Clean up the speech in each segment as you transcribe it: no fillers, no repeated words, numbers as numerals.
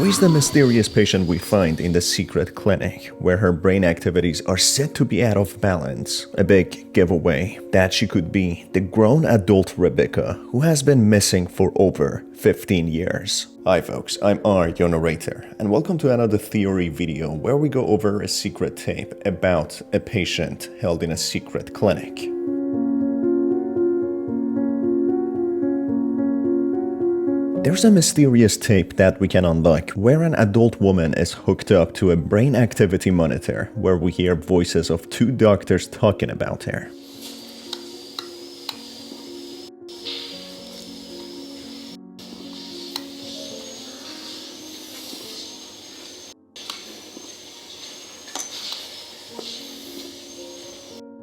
is the mysterious patient we find in the secret clinic, where her brain activities are said to be out of balance. A big giveaway that she could be the grown adult Rebecca, who has been missing for over 15 years. Hi folks, I'm R, your narrator, and welcome to another theory video where we go over a secret tape about a patient held in a secret clinic. There's a mysterious tape that we can unlock where an adult woman is hooked up to a brain activity monitor where we hear voices of two doctors talking about her.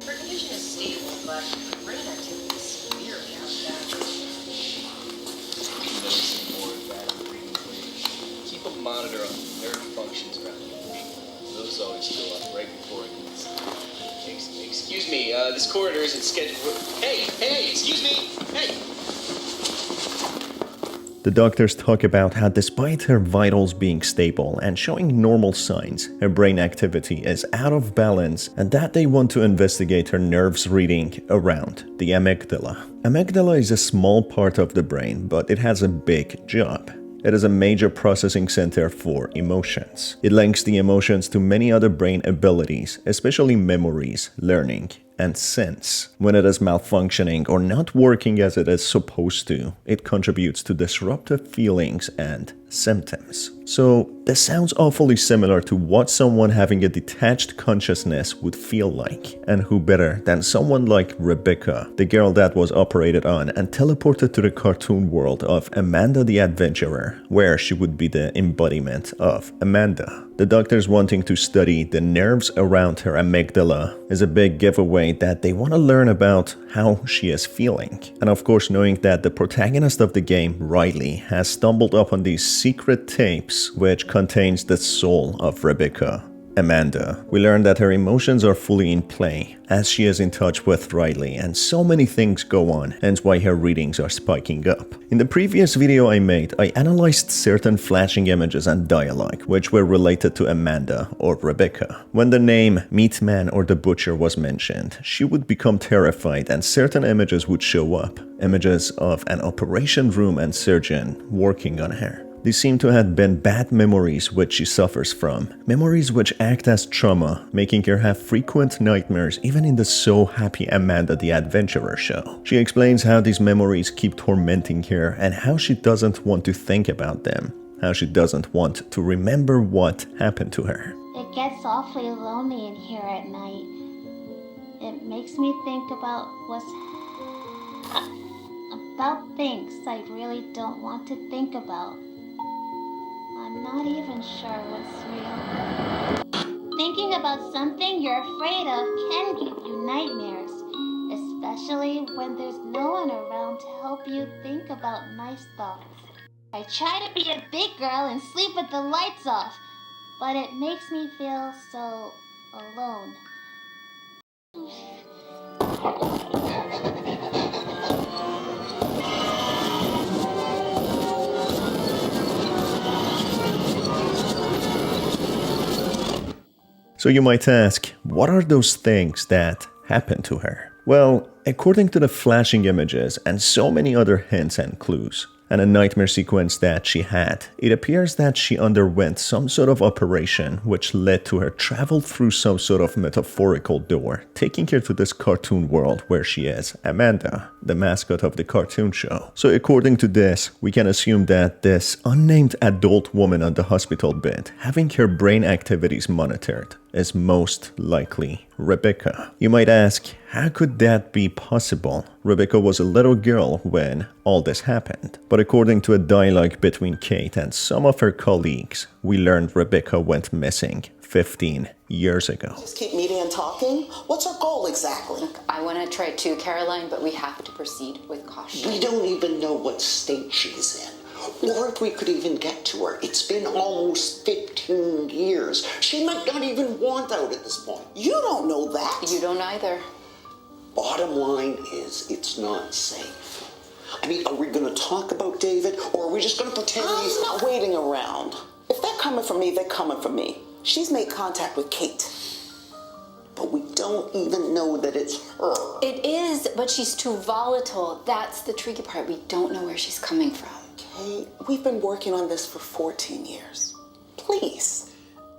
Her condition is stable, but her brain activity is severely out of balance. Noticing more of that in reading footage. Keep a monitor on nerve functions around the brain. Those always go up right before it gets. Excuse me, this corridor isn't scheduled. Hey, excuse me, hey! The doctors talk about how despite her vitals being stable and showing normal signs, her brain activity is out of balance and that they want to investigate her nerves reading around the amygdala. Amygdala is a small part of the brain, but it has a big job. It is a major processing center for emotions. It links the emotions to many other brain abilities, especially memories, learning, and sense. When it is malfunctioning or not working as it is supposed to, it contributes to disruptive feelings and symptoms. So this sounds awfully similar to what someone having a detached consciousness would feel like. And who better than someone like Rebecca, the girl that was operated on and teleported to the cartoon world of Amanda the Adventurer, where she would be the embodiment of Amanda. The doctors wanting to study the nerves around her amygdala is a big giveaway that they want to learn about how she is feeling. And of course, knowing that the protagonist of the game, Riley, has stumbled upon these secret tapes which contains the soul of Rebecca, Amanda. We learn that her emotions are fully in play as she is in touch with Riley, and so many things go on, hence why her readings are spiking up. In the previous video I made, I analyzed certain flashing images and dialogue which were related to Amanda or Rebecca. When the name Meatman or the Butcher was mentioned, she would become terrified and certain images would show up. Images of an operation room and surgeon working on her. These seem to have been bad memories which she suffers from. Memories which act as trauma, making her have frequent nightmares even in the So Happy Amanda the Adventurer show. She explains how these memories keep tormenting her and how she doesn't want to think about them. How she doesn't want to remember what happened to her. It gets awfully lonely in here at night. It makes me think about things I really don't want to think about. I'm not even sure what's real. Thinking about something you're afraid of can give you nightmares, especially when there's no one around to help you think about nice thoughts. I try to be a big girl and sleep with the lights off, but it makes me feel so alone. So you might ask, what are those things that happened to her? Well, according to the flashing images and so many other hints and clues, and a nightmare sequence that she had, it appears that she underwent some sort of operation which led to her travel through some sort of metaphorical door, taking her to this cartoon world where she is Amanda, the mascot of the cartoon show. So according to this, we can assume that this unnamed adult woman on the hospital bed, having her brain activities monitored, is most likely Rebecca. You might ask, how could that be possible? Rebecca was a little girl when all this happened. But according to a dialogue between Kate and some of her colleagues, we learned Rebecca went missing 15 years ago. Just keep meeting and talking? What's our goal exactly? Look, I want to try too, Caroline, but we have to proceed with caution. We don't even know what state she's in. Or if we could even get to her. It's been almost 15 years. She might not even want out at this point. You don't know that. You don't either. Bottom line is, it's not safe. I mean, are we going to talk about David, or are we just going to pretend he's not waiting around. If they're coming for me, they're coming for me. She's made contact with Kate. But we don't even know that it's her. It is, but she's too volatile. That's the tricky part. We don't know where she's coming from. Kate, we've been working on this for 14 years. Please.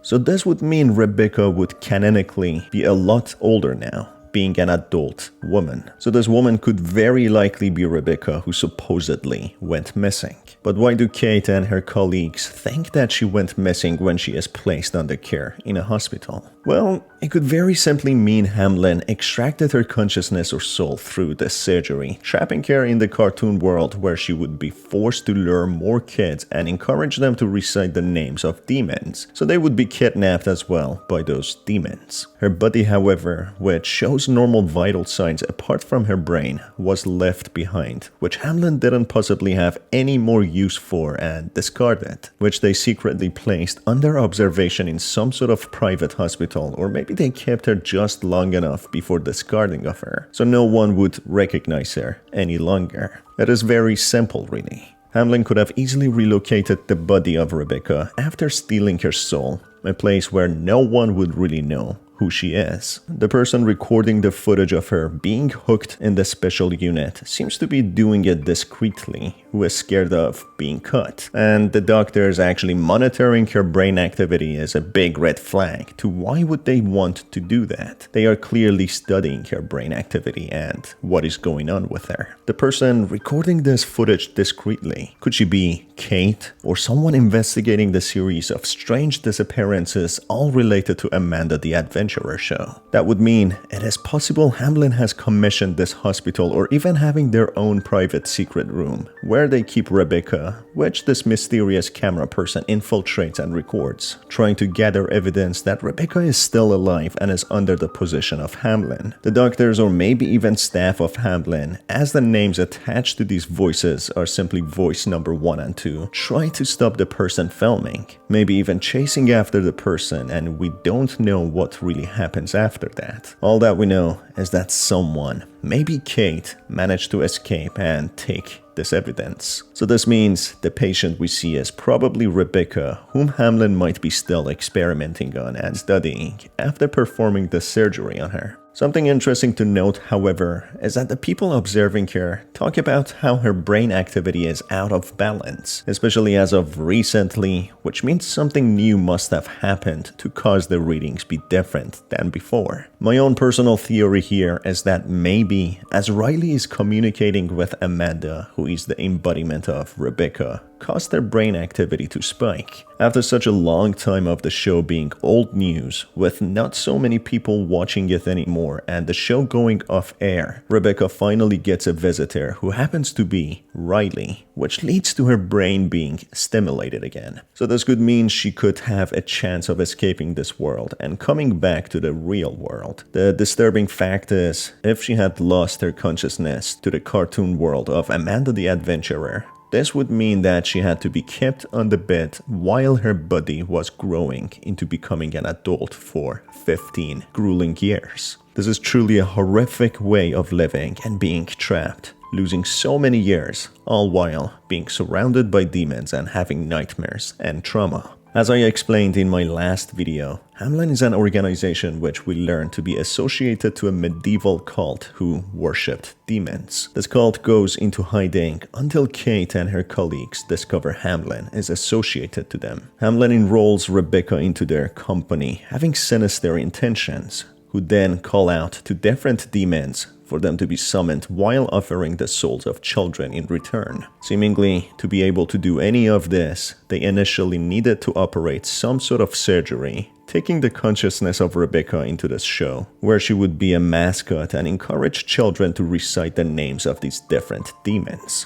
So this would mean Rebecca would canonically be a lot older now, being an adult woman. So this woman could very likely be Rebecca, who supposedly went missing. But why do Kate and her colleagues think that she went missing when she is placed under care in a hospital? Well, it could very simply mean Hamlin extracted her consciousness or soul through this surgery, trapping her in the cartoon world where she would be forced to lure more kids and encourage them to recite the names of demons, so they would be kidnapped as well by those demons. Her body, however, which shows normal vital signs apart from her brain, was left behind, which Hamlin didn't possibly have any more use for and discarded, which they secretly placed under observation in some sort of private hospital, or maybe they kept her just long enough before discarding of her, so no one would recognize her any longer. It is very simple, really. Hamlin could have easily relocated the body of Rebecca after stealing her soul, a place where no one would really know who she is. The person recording the footage of her being hooked in the special unit seems to be doing it discreetly, who is scared of being caught. And the doctors actually monitoring her brain activity is a big red flag to why would they want to do that. They are clearly studying her brain activity and what is going on with her. The person recording this footage discreetly, could she be Kate or someone investigating the series of strange disappearances all related to Amanda the Adventurer show? That would mean it is possible Hamlin has commissioned this hospital or even having their own private secret room where they keep Rebecca, which this mysterious camera person infiltrates and records, trying to gather evidence that Rebecca is still alive and is under the possession of Hamlin. The doctors or maybe even staff of Hamlin, as the names attached to these voices are simply voice number 1 and 2, try to stop the person filming, maybe even chasing after the person, and we don't know what really happens after that. All that we know is that someone, maybe Kate, managed to escape and take this evidence. So this means the patient we see is probably Rebecca, whom Hamlin might be still experimenting on and studying after performing the surgery on her. Something interesting to note, however, is that the people observing her talk about how her brain activity is out of balance, especially as of recently, which means something new must have happened to cause the readings be different than before. My own personal theory here is that maybe as Riley is communicating with Amanda, who is the embodiment of Rebecca, caused their brain activity to spike. After such a long time of the show being old news, with not so many people watching it anymore and the show going off air, Rebecca finally gets a visitor who happens to be Riley, which leads to her brain being stimulated again. So this could mean she could have a chance of escaping this world and coming back to the real world. The disturbing fact is, if she had lost her consciousness to the cartoon world of Amanda the Adventurer, this would mean that she had to be kept on the bed while her body was growing into becoming an adult for 15 grueling years. This is truly a horrific way of living and being trapped, losing so many years, all while being surrounded by demons and having nightmares and trauma. As I explained in my last video, Hamlin is an organization which we learn to be associated to a medieval cult who worshipped demons. This cult goes into hiding until Kate and her colleagues discover Hamlin is associated to them. Hamlin enrolls Rebecca into their company, having sinister intentions, who then call out to different demons for them to be summoned while offering the souls of children in return. Seemingly, to be able to do any of this, they initially needed to operate some sort of surgery, taking the consciousness of Rebecca into this show, where she would be a mascot and encourage children to recite the names of these different demons.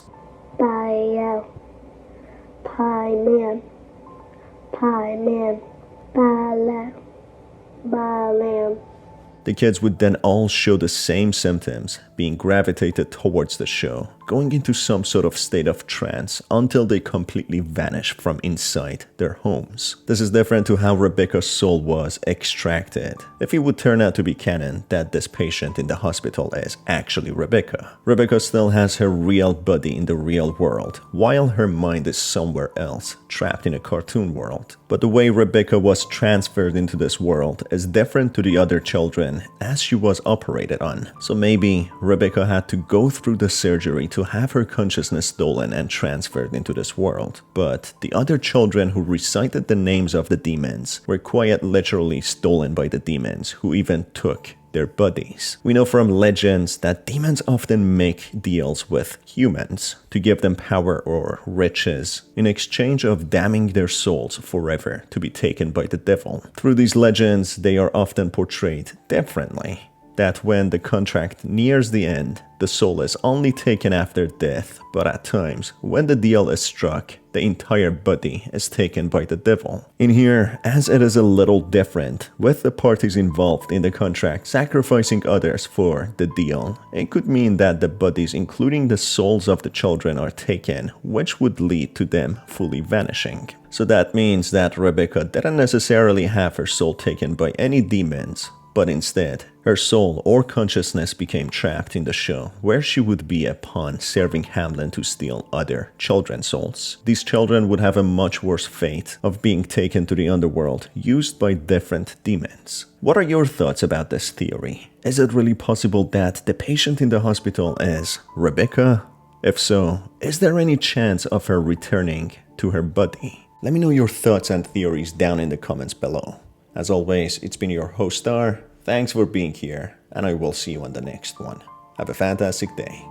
Pie man, pie man, pie lamb, The kids would then all show the same symptoms, being gravitated towards the show, going into some sort of state of trance until they completely vanish from inside their homes. This is different to how Rebecca's soul was extracted. If it would turn out to be canon that this patient in the hospital is actually Rebecca, Rebecca still has her real body in the real world, while her mind is somewhere else, trapped in a cartoon world. But the way Rebecca was transferred into this world is different to the other children as she was operated on. So maybe Rebecca had to go through the surgery to have her consciousness stolen and transferred into this world. But the other children who recited the names of the demons were quite literally stolen by the demons, who even took their bodies. We know from legends that demons often make deals with humans to give them power or riches in exchange of damning their souls forever to be taken by the devil. Through these legends, they are often portrayed differently. That when the contract nears the end, the soul is only taken after death, but at times, when the deal is struck, the entire body is taken by the devil. In here, as it is a little different, with the parties involved in the contract sacrificing others for the deal, it could mean that the bodies, including the souls of the children, are taken, which would lead to them fully vanishing. So that means that Rebecca didn't necessarily have her soul taken by any demons, but instead, her soul or consciousness became trapped in the show, where she would be a pawn serving Hamlin to steal other children's souls. These children would have a much worse fate of being taken to the underworld, used by different demons. What are your thoughts about this theory? Is it really possible that the patient in the hospital is Rebecca? If so, is there any chance of her returning to her body? Let me know your thoughts and theories down in the comments below. As always, it's been your host Star. Thanks for being here, and I will see you on the next one. Have a fantastic day.